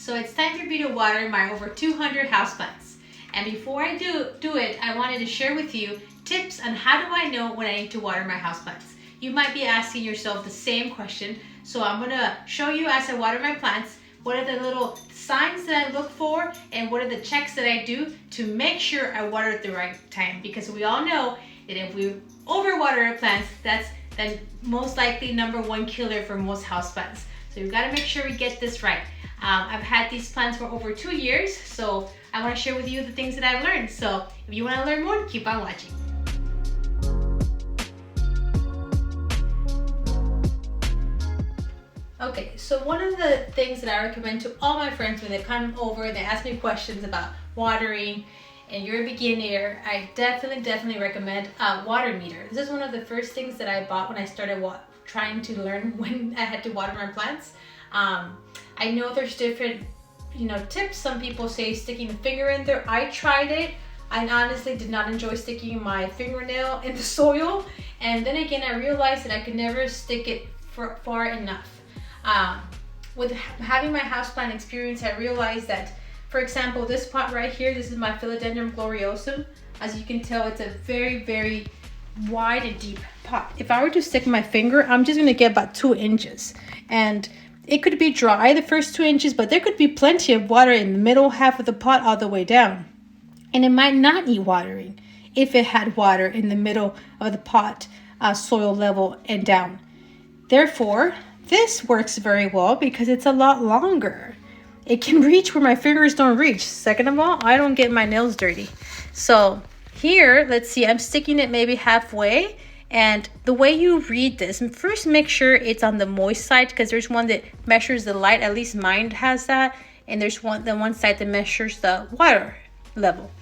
So it's time for me to water my over 200 houseplants. And before I do it, I wanted to share with you tips on how do I know when I need to water my houseplants. You might be asking yourself the same question. So I'm gonna show you as I water my plants, what are the little signs that I look for and what are the checks that I do to make sure I water at the right time. Because we all know that if we overwater our plants, that's the most likely #1 killer for most houseplants. So you've got to make sure we get this right. I've had these plants for over 2 years, so I want to share with you the things that I've learned. So if you want to learn more, keep on watching. Okay, so one of the things that I recommend to all my friends when they come over and they ask me questions about watering and you're a beginner, I definitely recommend a water meter. This is one of the first things that I bought when I started trying to learn when I had to water my plants. I know there's different, tips. Some people say sticking a finger in there. I tried it. I honestly did not enjoy sticking my fingernail in the soil. And then again, I realized that I could never stick it far enough. With having my houseplant experience, I realized that, for example, this pot right here, this is my Philodendron gloriosum. As you can tell, it's a very wide and deep pot. If I were to stick my finger, I'm just gonna get about 2 inches. And it could be dry the first 2 inches, but there could be plenty of water in the middle half of the pot all the way down. And it might not need watering if it had water in the middle of the pot, soil level and down. Therefore, this works very well because it's a lot longer. It can reach where my fingers don't reach. Second of all, I don't get my nails dirty. So here, let's see, I'm sticking it maybe halfway. And the way you read this, first make sure it's on the moist side because there's one that measures the light, at least mine has that. And there's the one side that measures the water level.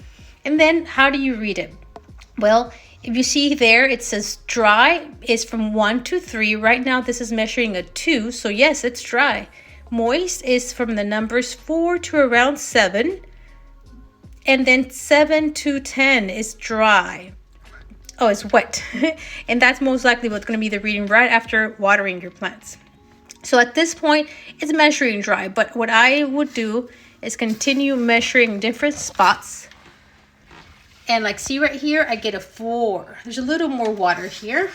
And then how do you read it? Well, if you see there, it says dry is from 1 to 3. Right now, this is measuring a 2. So yes, it's dry. Moist is from the numbers 4 to around 7. And then 7 to 10 is dry. Oh, it's wet. And that's most likely what's going to be the reading right after watering your plants. So at this point, it's measuring dry. But what I would do is continue measuring different spots. And like, see right here, I get a 4. There's a little more water here.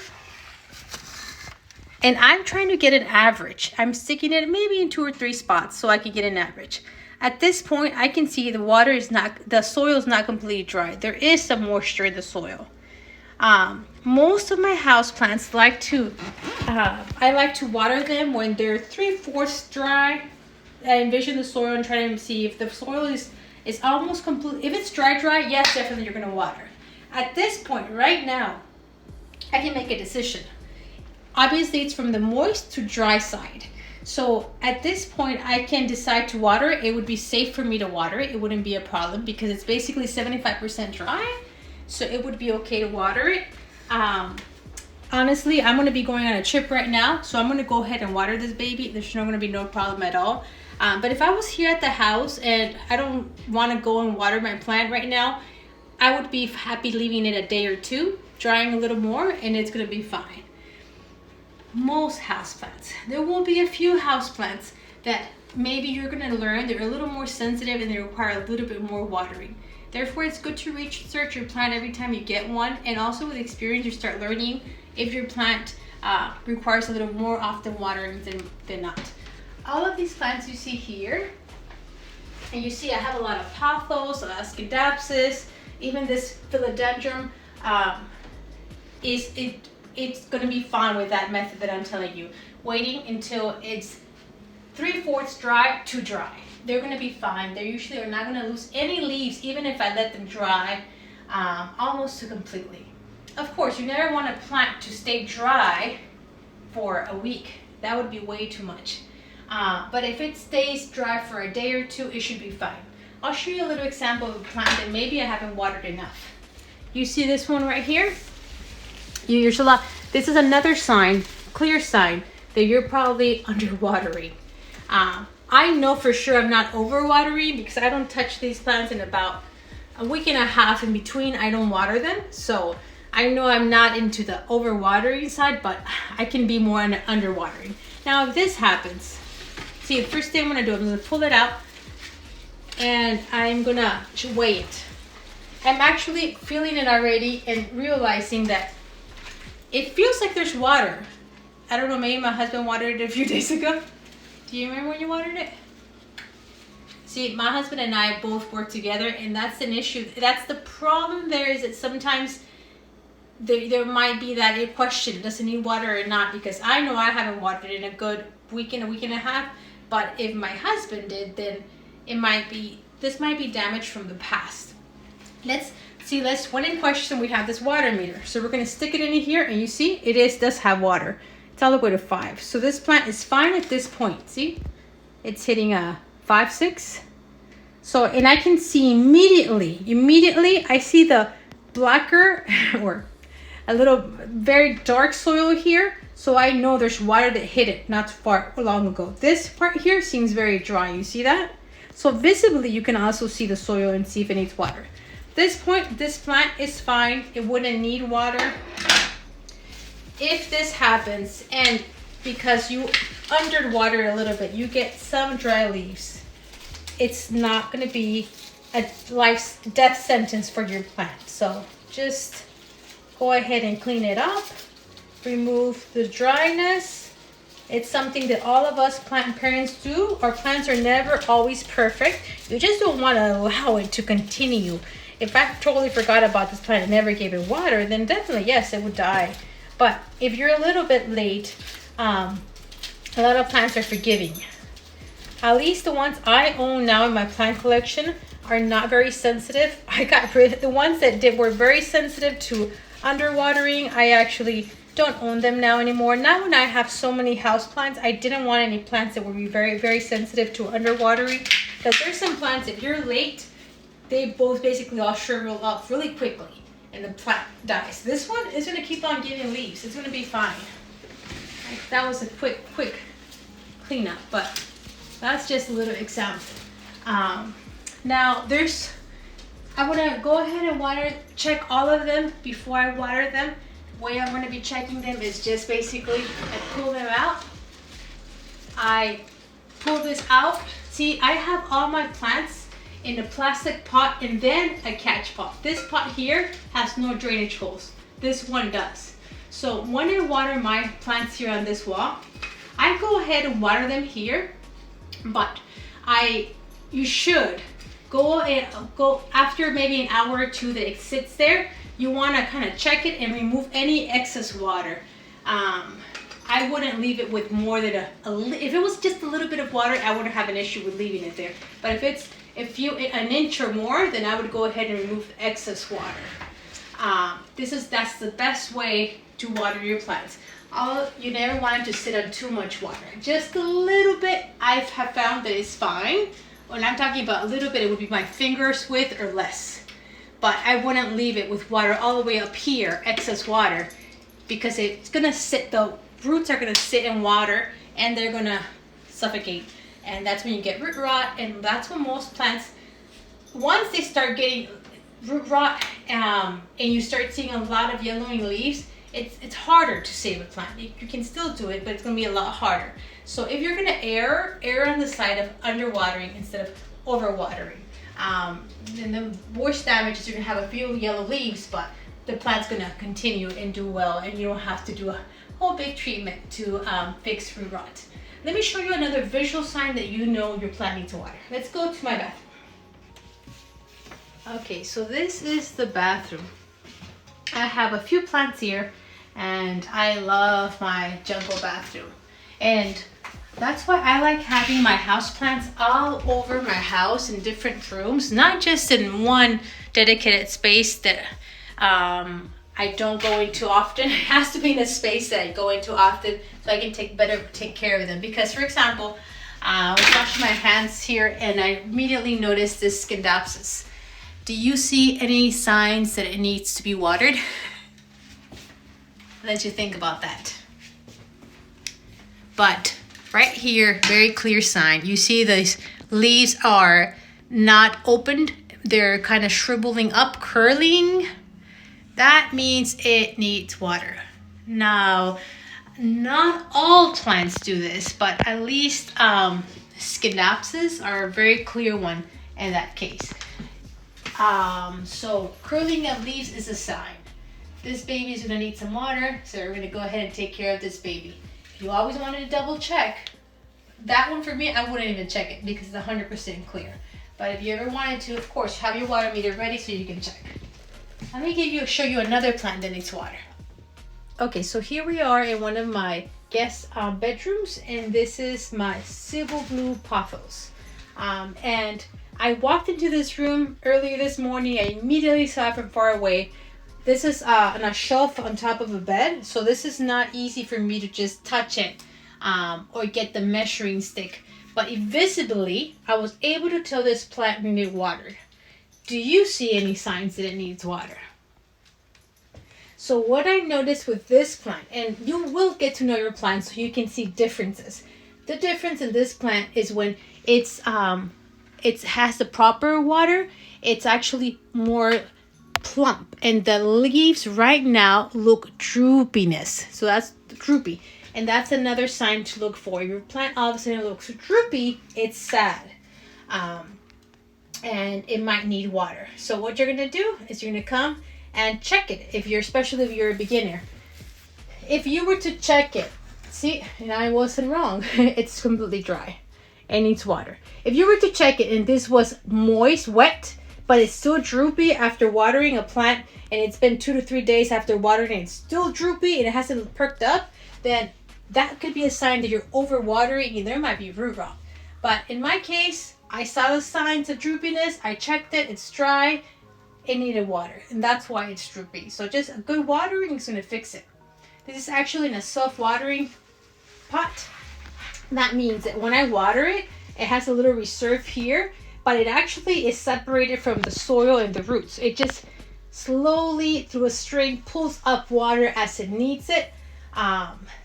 And I'm trying to get an average. I'm sticking it maybe in 2 or 3 spots so I can get an average. At this point, I can see the soil is not completely dry. There is some moisture in the soil. Most of my houseplants I like to water them when they're 3/4 dry. I envision the soil and try to see if the soil is almost complete. If it's dry, yes, definitely you're gonna water. At this point, right now, I can make a decision. Obviously, it's from the moist to dry side. So at this point, I can decide to water. It would be safe for me to water. It wouldn't be a problem because it's basically 75% dry. So it would be okay to water it. Honestly, I'm gonna be going on a trip right now. So I'm gonna go ahead and water this baby. There's gonna be no problem at all. But if I was here at the house and I don't want to go and water my plant right now, I would be happy leaving it a day or 2, drying a little more, and it's going to be fine. Most houseplants, there will be a few houseplants that maybe you're going to learn they're a little more sensitive and they require a little bit more watering. Therefore, it's good to research your plant every time you get one, and also with experience, you start learning if your plant requires a little more often watering than not. All of these plants you see here, and you see I have a lot of pothos, scindapsus, even this philodendron, it's going to be fine with that method that I'm telling you. Waiting until it's 3/4 dry to dry. They're going to be fine. They usually are not going to lose any leaves, even if I let them dry almost completely. Of course, you never want a plant to stay dry for a week. That would be way too much. But if it stays dry for a day or 2, it should be fine. I'll show you a little example of a plant that maybe I haven't watered enough. You see this one right here? This is another sign, clear sign, that you're probably underwatering. I know for sure I'm not overwatering because I don't touch these plants in about a week and a half. In between, I don't water them. So I know I'm not into the overwatering side, but I can be more underwatering. Now, if this happens, see, the first thing I'm gonna do, I'm gonna pull it out, and I'm gonna weigh it. I'm actually feeling it already and realizing that it feels like there's water. I don't know, maybe my husband watered it a few days ago. Do you remember when you watered it? See, my husband and I both work together, and that's an issue. That's the problem there, is that sometimes there might be that question, does it need water or not? Because I know I haven't watered it in a good week and a half, but if my husband did, then this might be damage from the past. Let's see, one in question, we have this water meter. So we're gonna stick it in here, and you see, does have water. It's all the way to 5. So this plant is fine at this point. See, it's hitting a 5, 6. So, and I can see immediately I see the blacker or a little very dark soil here. So I know there's water that hit it not too far long ago. This part here seems very dry. You see that? So visibly, you can also see the soil and see if it needs water. This point, this plant is fine. It wouldn't need water. If this happens, and because you underwater a little bit, you get some dry leaves, it's not going to be a death sentence for your plant. So just go ahead and clean it up, remove the dryness. It's something that all of us plant parents do. Our plants are never always perfect. You just don't want to allow it to continue. If I totally forgot about this plant and never gave it water, then definitely, yes, it would die. But if you're a little bit late, a lot of plants are forgiving. At least the ones I own now in my plant collection are not very sensitive. I got rid of the ones that were very sensitive to underwatering. I actually don't own them now anymore. Not when I have so many house plants. I didn't want any plants that would be very, very sensitive to underwatering. Because there's some plants, if you're late, they both basically all shrivel up really quickly and the plant dies. This one is going to keep on giving leaves. It's going to be fine. That was a quick cleanup, but that's just a little example. Now I want to go ahead and check all of them before I water them. The way I'm going to be checking them is just basically I pull them out. I pull this out. See, I have all my plants in a plastic pot and then a catch pot. This pot here has no drainage holes. This one does. So when I water my plants here on this wall, I go ahead and water them here, but you should go after maybe an hour or two that it sits there. You want to kind of check it and remove any excess water. I wouldn't leave it with more than if it was just a little bit of water, I wouldn't have an issue with leaving it there. But if it's an inch or more, then I would go ahead and remove the excess water. That's the best way to water your plants. You never want it to sit on too much water. Just a little bit, I have found that it's fine. When I'm talking about a little bit, it would be my fingers width or less. But I wouldn't leave it with water all the way up here, excess water, because it's gonna sit, the roots are gonna sit in water and they're gonna suffocate. And that's when you get root rot, and that's when most plants, once they start getting root rot and you start seeing a lot of yellowing leaves, it's harder to save a plant. You can still do it, but it's gonna be a lot harder. So if you're gonna err on the side of underwatering instead of overwatering. Then the worst damage is you're gonna have a few yellow leaves, but the plant's gonna continue and do well, and you don't have to do a whole big treatment to fix root rot. Let me show you another visual sign that you know you're planting to water. Let's go to my bathroom. Okay, so this is the bathroom. I have a few plants here, and I love my jungle bathroom. And that's why I like having my house plants all over my house in different rooms, not just in one dedicated space that I don't go into often. It has to be in a space that I go into often so I can take care of them. Because, for example, I was washing my hands here and I immediately noticed this Scindapsus. Do you see any signs that it needs to be watered? Let you think about that. But right here, very clear sign. You see these leaves are not opened. They're kind of shriveling up, curling. That means it needs water. Now, not all plants do this, but at least Scindapsus are a very clear one. in that case. So curling of leaves is a sign. This baby is gonna need some water, so we're gonna go ahead and take care of this baby. If you always wanted to double check, that one for me, I wouldn't even check it because it's 100% clear. But if you ever wanted to, of course, have your water meter ready so you can check. Let me show you another plant that needs water. Okay, so here we are in one of my guest bedrooms, and this is my civil blue pothos. And I walked into this room earlier this morning. I immediately saw it from far away. This is on a shelf on top of a bed, so this is not easy for me to just touch it or get the measuring stick. But invisibly, I was able to tell this plant needed water. Do you see any signs that it needs water? So what I noticed with this plant, and you will get to know your plant so you can see differences. The difference in this plant is when it has the proper water, it's actually more plump, and the leaves right now look droopiness. So that's droopy, and that's another sign to look for. If your plant all of a sudden looks droopy, it's sad, and it might need water. So what you're gonna do is you're gonna come and check it. Especially if you're a beginner, if you were to check it, see, and I wasn't wrong, it's completely dry and needs water. If you were to check it and this was moist, wet, but it's still droopy after watering a plant, and it's been 2 to 3 days after watering and it's still droopy and it hasn't perked up, then that could be a sign that you're over watering and there might be root rot. But in my case, I saw the signs of droopiness, I checked it, it's dry, it needed water, and that's why it's droopy. So just a good watering is gonna fix it. This is actually in a self-watering pot. That means that when I water it, it has a little reserve here, but it actually is separated from the soil and the roots. It just slowly through a string pulls up water as it needs it.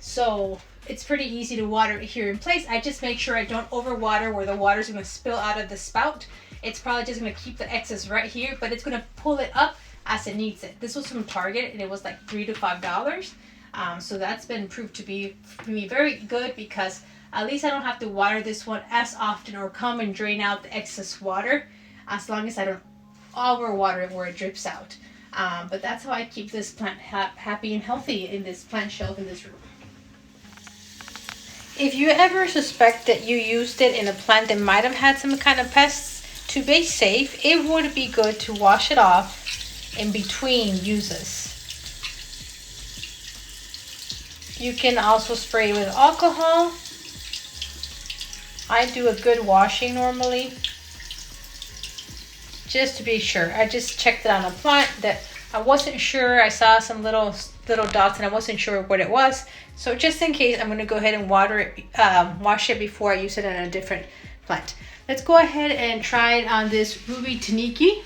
So it's pretty easy to water it here in place. I just make sure I don't overwater where the water is going to spill out of the spout. It's probably just going to keep the excess right here, but it's going to pull it up as it needs it. This was from Target and it was like $3 to $5. So that's been proved to be for me very good, because at least I don't have to water this one as often or come and drain out the excess water, as long as I don't overwater it where it drips out. But that's how I keep this plant happy and healthy in this plant shelf in this room. If you ever suspect that you used it in a plant that might have had some kind of pests, to be safe, it would be good to wash it off in between uses. You can also spray with alcohol. I do a good washing normally, just to be sure. I just checked it on a plant that I wasn't sure. I saw some little dots and I wasn't sure what it was. So just in case, I'm gonna go ahead and wash it before I use it on a different plant. Let's go ahead and try it on this Ruby Taniki.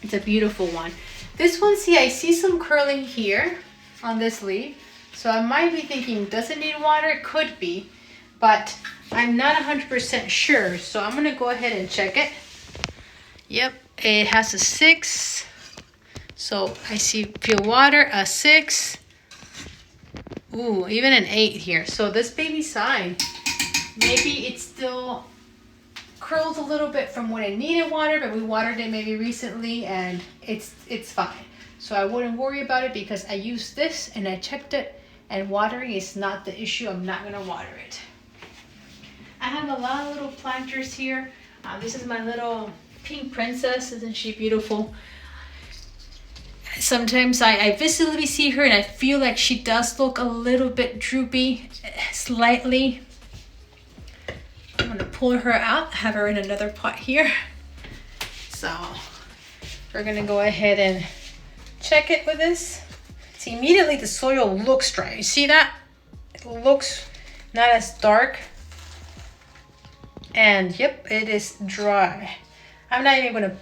It's a beautiful one. This one, see, I see some curling here on this leaf. So I might be thinking, does it need water? It could be, but I'm not 100% sure. So I'm gonna go ahead and check it. Yep, it has a 6. So I feel water, a 6. Ooh, even an 8 here. So this baby sign, maybe it's still curls a little bit from when it needed water, but we watered it maybe recently and it's fine. So I wouldn't worry about it because I used this and I checked it, and watering is not the issue. I'm not gonna water it. I have a lot of little planters here. This is my little pink princess. Isn't she beautiful? Sometimes I visibly see her and I feel like she does look a little bit droopy, slightly. I'm gonna pull her out, have her in another pot here. So we're gonna go ahead and check it with this. See, immediately the soil looks dry. You see that? It looks not as dark. And yep, it is dry. I'm not even gonna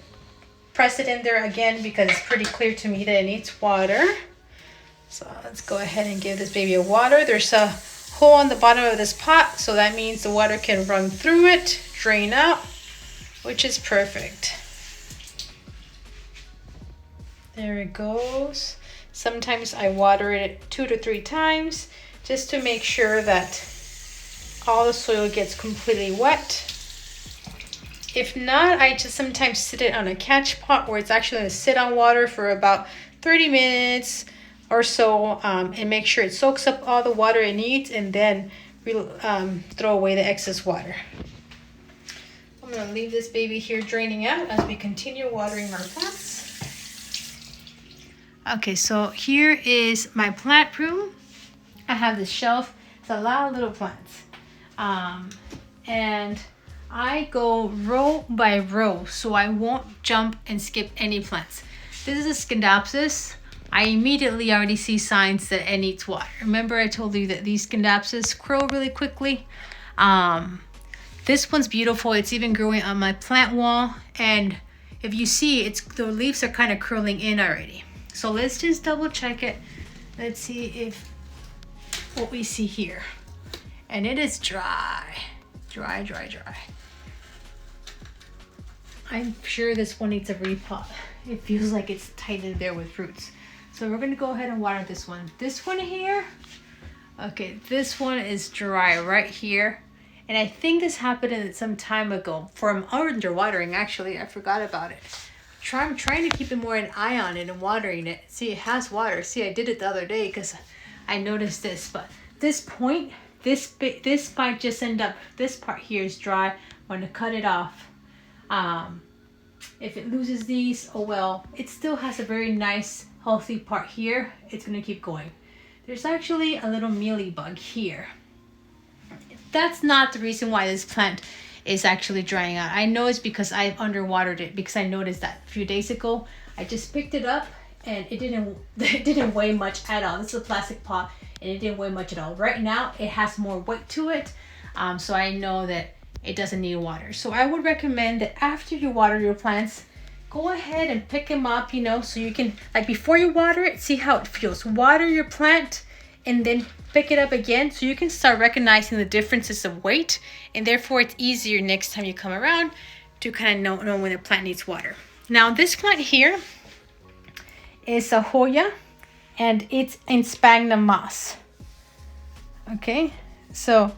press it in there again because it's pretty clear to me that it needs water. So let's go ahead and give this baby a water. There's a hole on the bottom of this pot, so that means the water can run through it, drain out, which is perfect. There it goes. Sometimes I water it 2 to 3 times just to make sure that all the soil gets completely wet. If not, I just sometimes sit it on a catch pot where it's actually going to sit on water for about 30 minutes or so, and make sure it soaks up all the water it needs, and then throw away the excess water. I'm going to leave this baby here draining out as we continue watering our plants. Okay, so here is my plant room. I have this shelf. It's a lot of little plants. And I go row by row, so I won't jump and skip any plants. This is a Scindapsus. I immediately already see signs that it needs water. Remember I told you that these Scindapsus grow really quickly? This one's beautiful. It's even growing on my plant wall. And if you see, the leaves are kind of curling in already. So let's just double check it. Let's see if what we see here. And it is dry. Dry, dry, dry. I'm sure this one needs a repot. It feels like it's tight in there with roots. So we're gonna go ahead and water this one. This one here, okay, this one is dry right here. And I think this happened some time ago from underwatering, actually. I forgot about it. I'm trying to keep more an eye on it and watering it. See, it has water. See, I did it the other day because I noticed this. But this point, this might just end up, this part here is dry. I'm going to cut it off. If it loses these, oh well. It still has a very nice, healthy part here. It's going to keep going. There's actually a little mealybug here. That's not the reason why this plant is actually drying out. I know it's because I've underwatered it, because I noticed that a few days ago. I just picked it up and it didn't weigh much at all. This is a plastic pot and it didn't weigh much at all. Right now it has more weight to it, so I know that it doesn't need water. So I would recommend that after you water your plants, go ahead and pick them up, you know, so you can, like before you water it, see how it feels. Water your plant and then pick it up again, so you can start recognizing the differences of weight, and therefore it's easier next time you come around to kind of know when the plant needs water. Now this plant here is a Hoya, and it's in sphagnum moss. Okay, so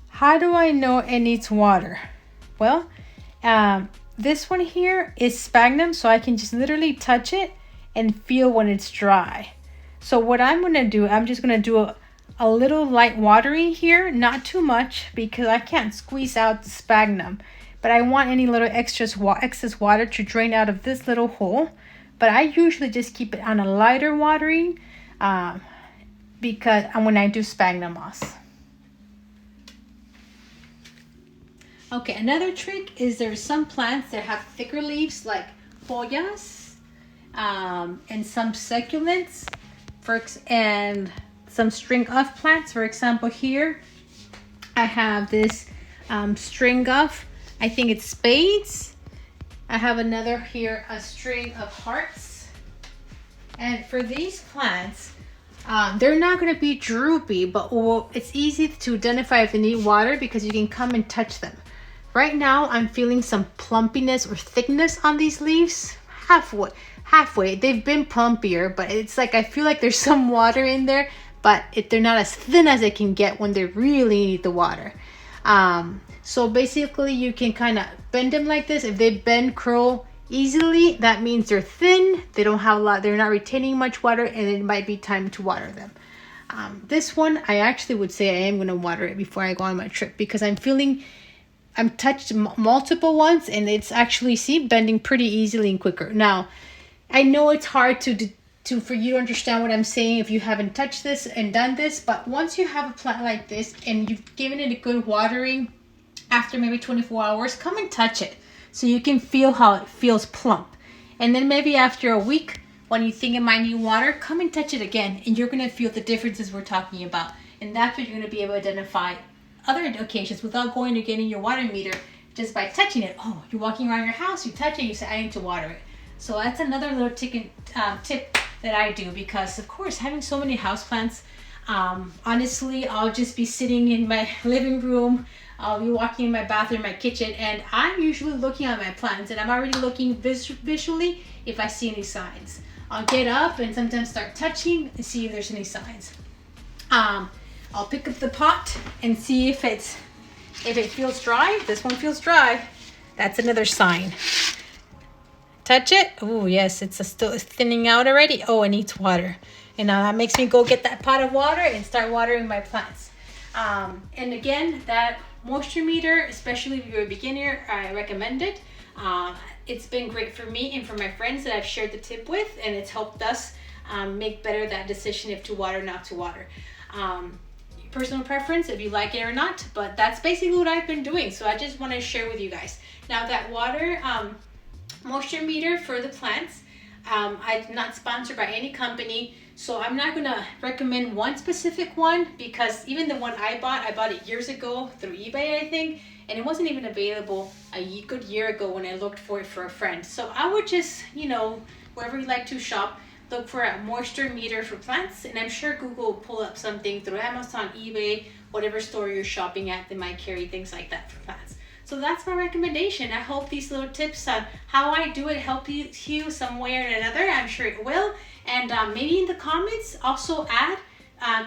how do I know it needs water? Well, this one here is sphagnum, so I can just literally touch it and feel when it's dry. So what I'm going to do, I'm just going to do a little light watering here, not too much because I can't squeeze out the sphagnum, but I want any little excess water to drain out of this little hole. But I usually just keep it on a lighter watering because when I do sphagnum moss. Okay, another trick is there's some plants that have thicker leaves like Hoyas and some succulents and some string of plants. For example, here I have this string of, I think it's spades. I have another here, a string of hearts. And for these plants, they're not going to be droopy, but it's easy to identify if they need water because you can come and touch them. Right now, I'm feeling some plumpiness or thickness on these leaves. Halfway. They've been plumpier, but it's like I feel like there's some water in there, but they're not as thin as they can get when they really need the water. So basically, you can kind of bend them like this. If they bend, curl easily, that means they're thin. They don't have a lot. They're not retaining much water, and it might be time to water them. This one, I actually would say I am going to water it before I go on my trip because I'm touched multiple ones, and it's actually, bending pretty easily and quicker. Now, I know it's hard for you to understand what I'm saying if you haven't touched this and done this, but once you have a plant like this and you've given it a good watering after maybe 24 hours, come and touch it so you can feel how it feels plump. And then maybe after a week, when you think it might need water, come and touch it again, and you're going to feel the differences we're talking about. And that's what you're going to be able to identify other occasions without going to getting your water meter, just by touching it. Oh, you're walking around your house, you touch it, you say, I need to water it. So that's another little tip that I do, because of course, having so many houseplants, honestly, I'll just be sitting in my living room, I'll be walking in my bathroom, my kitchen, and I'm usually looking at my plants, and I'm already looking visually if I see any signs. I'll get up and sometimes start touching and see if there's any signs. I'll pick up the pot and see if it feels dry. This one feels dry. That's another sign. Touch it. Oh, yes, it's still thinning out already. Oh, it needs water. And now that makes me go get that pot of water and start watering my plants. And again, that moisture meter, especially if you're a beginner, I recommend it. It's been great for me and for my friends that I've shared the tip with, and it's helped us make better that decision if to water, not to water. Personal preference, if you like it or not, but that's basically what I've been doing. So I just want to share with you guys. Now that water moisture meter for the plants, I'm not sponsored by any company, so I'm not gonna recommend one specific one, because even the one I bought it years ago through eBay, I think, and it wasn't even available a good year ago when I looked for it for a friend. So I would just, you know, wherever you like to shop, look for a moisture meter for plants, and I'm sure Google will pull up something through Amazon, eBay, whatever store you're shopping at, they might carry things like that for plants. So that's my recommendation. I hope these little tips on how I do it help you some way or another. I'm sure it will. And maybe in the comments also add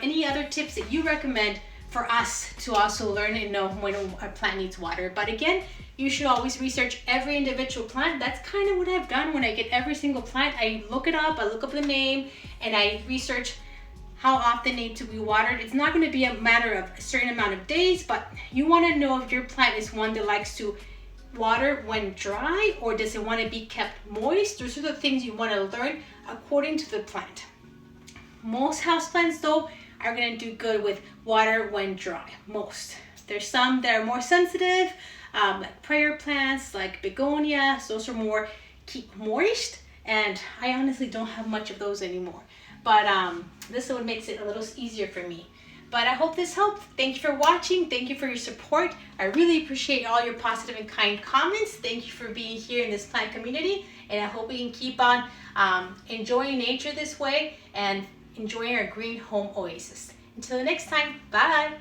any other tips that you recommend for us to also learn and know when a plant needs water. But again, you should always research every individual plant. That's kind of what I've done when I get every single plant. I look it up, I look up the name, and I research how often they need to be watered. It's not going to be a matter of a certain amount of days, but you want to know if your plant is one that likes to water when dry, or does it want to be kept moist. Those are the things you want to learn according to the plant. Most houseplants though are going to do good with water when dry. Most. There's some that are more sensitive, like prayer plants, like begonias. Those are more keep moist, and I honestly don't have much of those anymore. But this one makes it a little easier for me. But I hope this helped. Thank you for watching. Thank you for your support. I really appreciate all your positive and kind comments. Thank you for being here in this plant community. And I hope we can keep on enjoying nature this way and enjoying our green home oasis. Until the next time, bye.